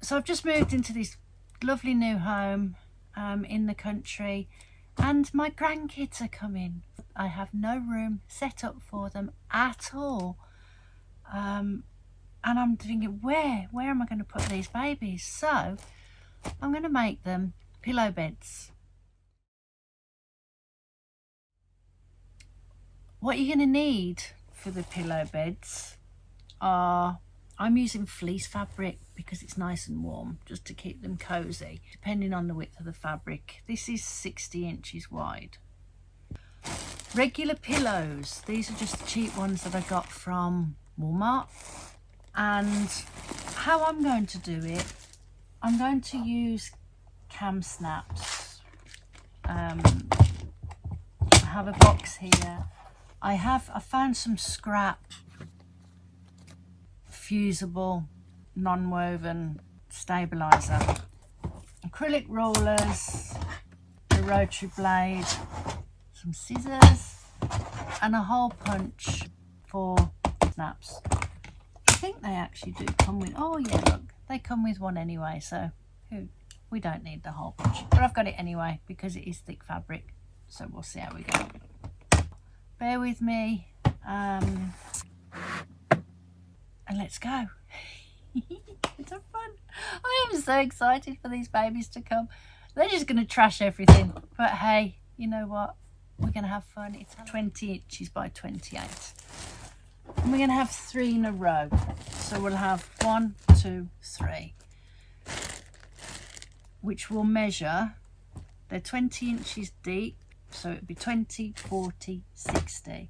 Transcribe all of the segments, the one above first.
So I've just moved into this lovely new home in the country, and my grandkids are coming. I have no room set up for them at all. And I'm thinking, where am I going to put these babies? So I'm going to make them pillow beds. What you're going to need for the pillow beds are, I'm using fleece fabric because it's nice and warm, just to keep them cozy, depending on the width of the fabric. This is 60 inches wide. Regular pillows, these are just the cheap ones that I got from Walmart. And how I'm going to do it, I'm going to use cam snaps. I have a box here. I found some scrap fusible non-woven stabilizer, acrylic rollers, a rotary blade, some scissors, and a hole punch for snaps. I think they actually do come with, oh yeah, look, they come with one anyway, so we don't need the hole punch, but I've got it anyway because it is thick fabric, so we'll see how we go. Bear with me, and let's go. It's so fun. I am so excited for these babies to come. They're just going to trash everything, but hey, you know what, we're going to have fun. It's 20 inches by 28, and we're going to have 3 in a row, so we'll have 1, 2, 3, which will measure, they're 20 inches deep, so it'd be 20, 40, 60,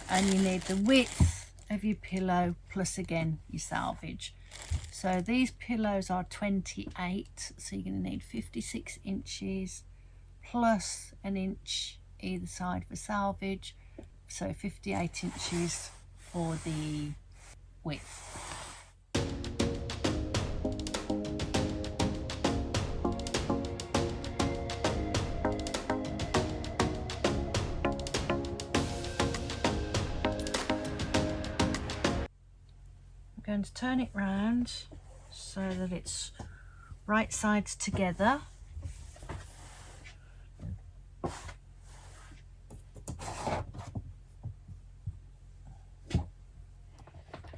and you need the width of your pillow plus again your salvage. So these pillows are 28, so you're going to need 56 inches plus an inch either side for salvage, so 58 inches for the width. Going to turn it round so that it's right sides together.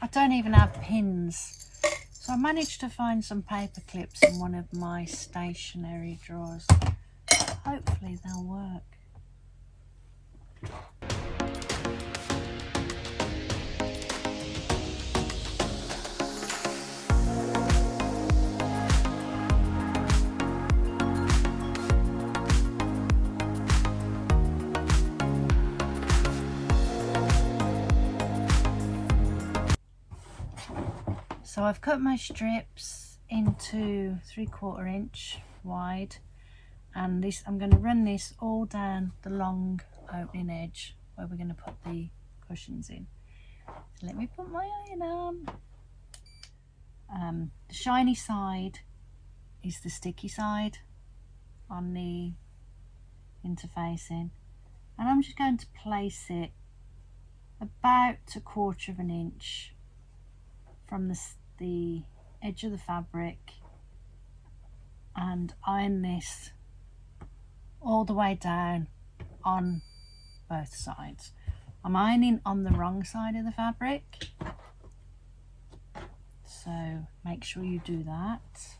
I don't even have pins, so I managed to find some paper clips in one of my stationery drawers. Hopefully they'll work. So I've cut my strips into 3/4 inch wide, and this, I'm going to run this all down the long opening edge where we're going to put the cushions in. So let me put my iron on. The shiny side is the sticky side on the interfacing, and I'm just going to place it about 1/4 inch from the edge of the fabric and iron this all the way down on both sides. I'm ironing on the wrong side of the fabric, so make sure you do that.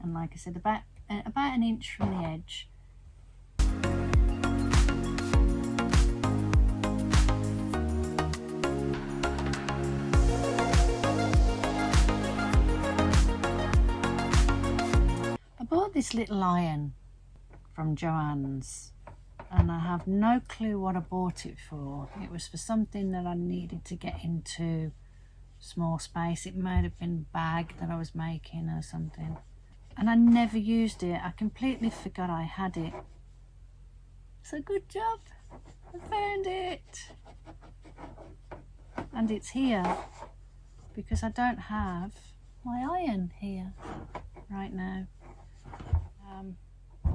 And like I said, about 1 inch from the edge. I bought this little iron from Joann's, and I have no clue what I bought it for. It was for something that I needed to get into small space. It might have been a bag that I was making or something, and I never used it. I completely forgot I had it. So good job, I found it, and it's here because I don't have my iron here right now.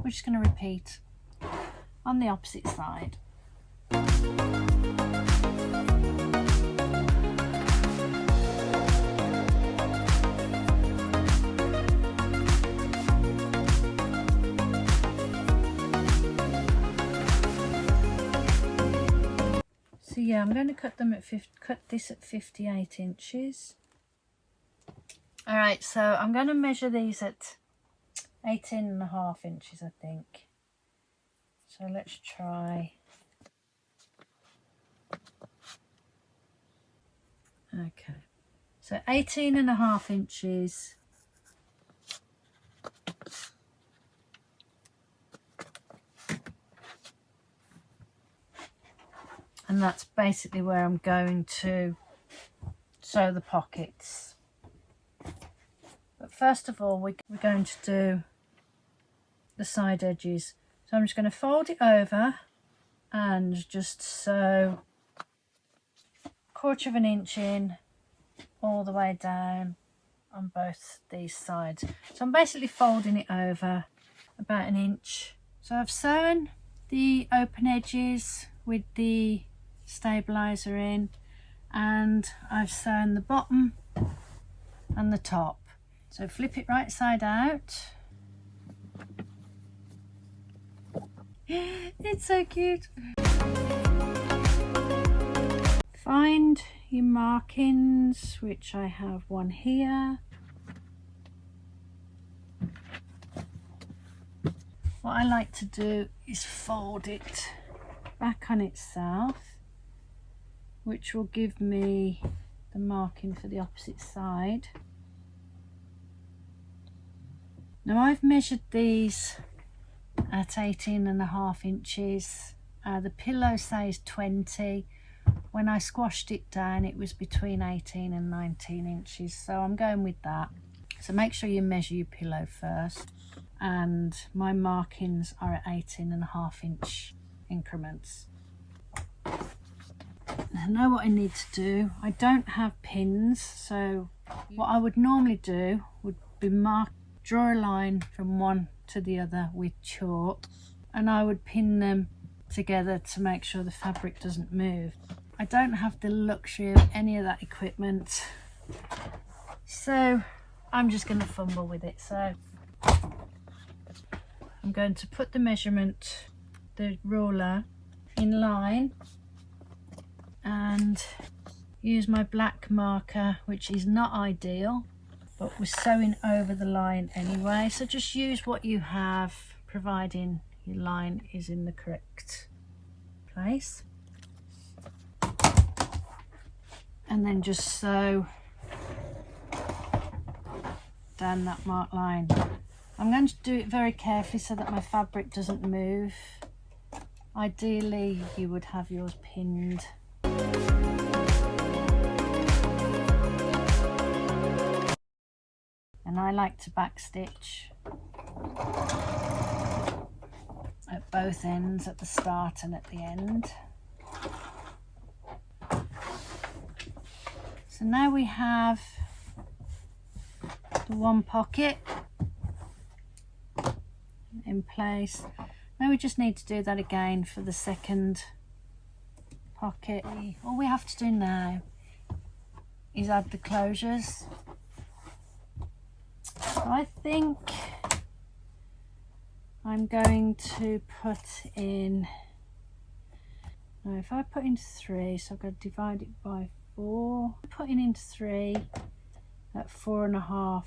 We're just going to repeat on the opposite side. I yeah, I'm going to cut them at cut this at 58 inches. All right, so I'm going to measure these at 18.5 inches, I think. So let's try. Okay, so 18.5 inches. And that's basically where I'm going to sew the pockets. But first of all, we're going to do the side edges. So I'm just going to fold it over and just sew 1/4 inch in all the way down on both these sides. So I'm basically folding it over about 1 inch. So I've sewn the open edges with the stabilizer in, and I've sewn the bottom and the top. So flip it right side out. It's so cute. Find your markings, which I have one here. What I like to do is fold it back on itself, which will give me the marking for the opposite side. Now I've measured these at 18.5 inches. The pillow says 20. When I squashed it down, it was between 18 and 19 inches, so I'm going with that. So make sure you measure your pillow first, and my markings are at 18.5 inch increments. I know what I need to do. I don't have pins, so what I would normally do would be draw a line from one to the other with chalk, and I would pin them together to make sure the fabric doesn't move. I don't have the luxury of any of that equipment, so I'm just going to fumble with it. So I'm going to put the measurement, the ruler, in line and use my black marker, which is not ideal, but we're sewing over the line anyway, so just use what you have, providing your line is in the correct place. And then just sew down that marked line. I'm going to do it very carefully so that my fabric doesn't move. Ideally you would have yours pinned. And I like to backstitch at both ends, at the start and at the end. So now we have the one pocket in place. Now we just need to do that again for the second pocket. All we have to do now is add the closures. So I think I'm going to put in, now if I put in 3, so I've got to divide it by 4, putting in 3 at 4.5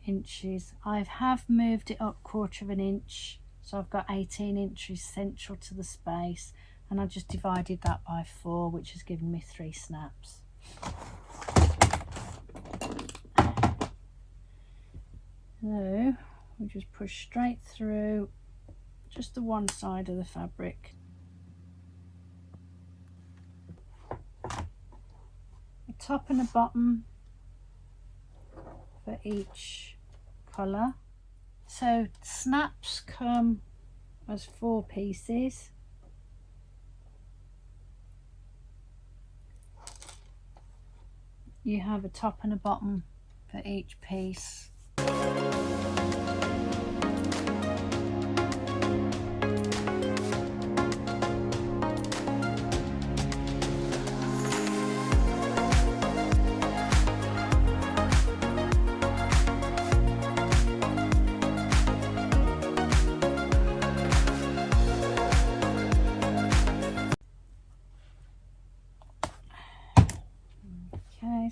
inches. I have moved it up 1/4 inch, so I've got 18 inches central to the space, and I just divided that by 4, which has given me 3 snaps. So we just push straight through just the one side of the fabric. A top and a bottom for each colour. So snaps come as 4 pieces. You have a top and a bottom for each piece.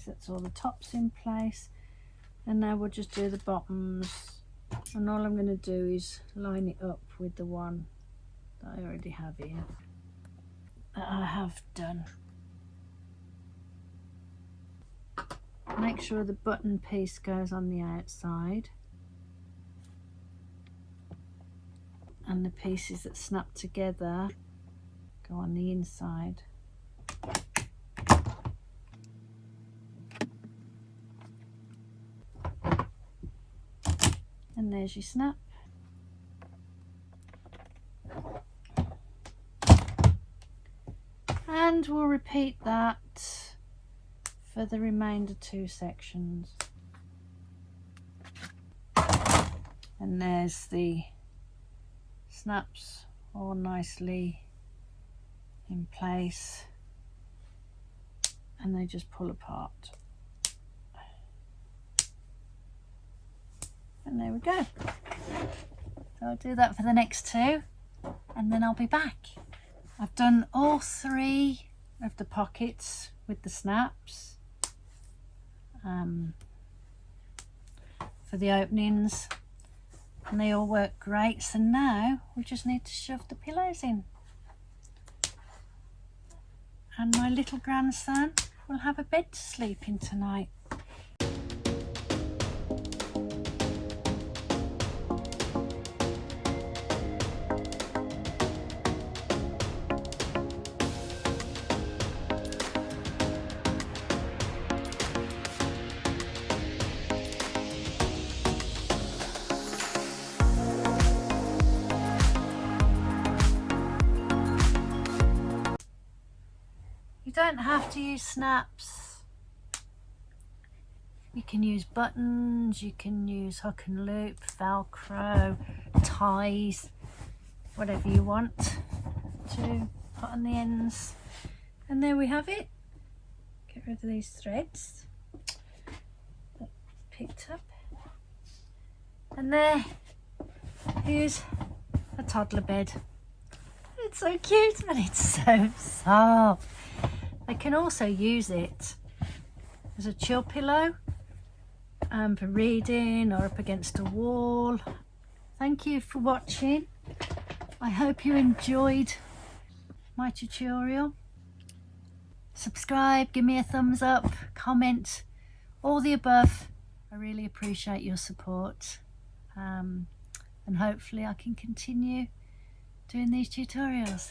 place. That's all the tops in place. And now we'll just do the bottoms. And all I'm going to do is line it up with the one that I already have in, that I have done. Make sure the button piece goes on the outside. And the pieces that snap together go on the inside. And there's your snap. And we'll repeat that for the remainder 2 sections. And there's the snaps all nicely in place, and they just pull apart. And there we go. So I'll do that for the next 2 and then I'll be back. I've done all 3 of the pockets with the snaps for the openings, and they all work great. So now we just need to shove the pillows in, and my little grandson will have a bed to sleep in tonight. You don't have to use snaps. You can use buttons, you can use hook and loop, Velcro, ties, whatever you want to put on the ends. And there we have it. Get rid of these threads that picked up. And here's a toddler bed. It's so cute and it's so soft. I can also use it as a chill pillow for reading or up against a wall. Thank you for watching. I hope you enjoyed my tutorial. Subscribe, give me a thumbs up, comment, all the above. I really appreciate your support, and hopefully I can continue doing these tutorials.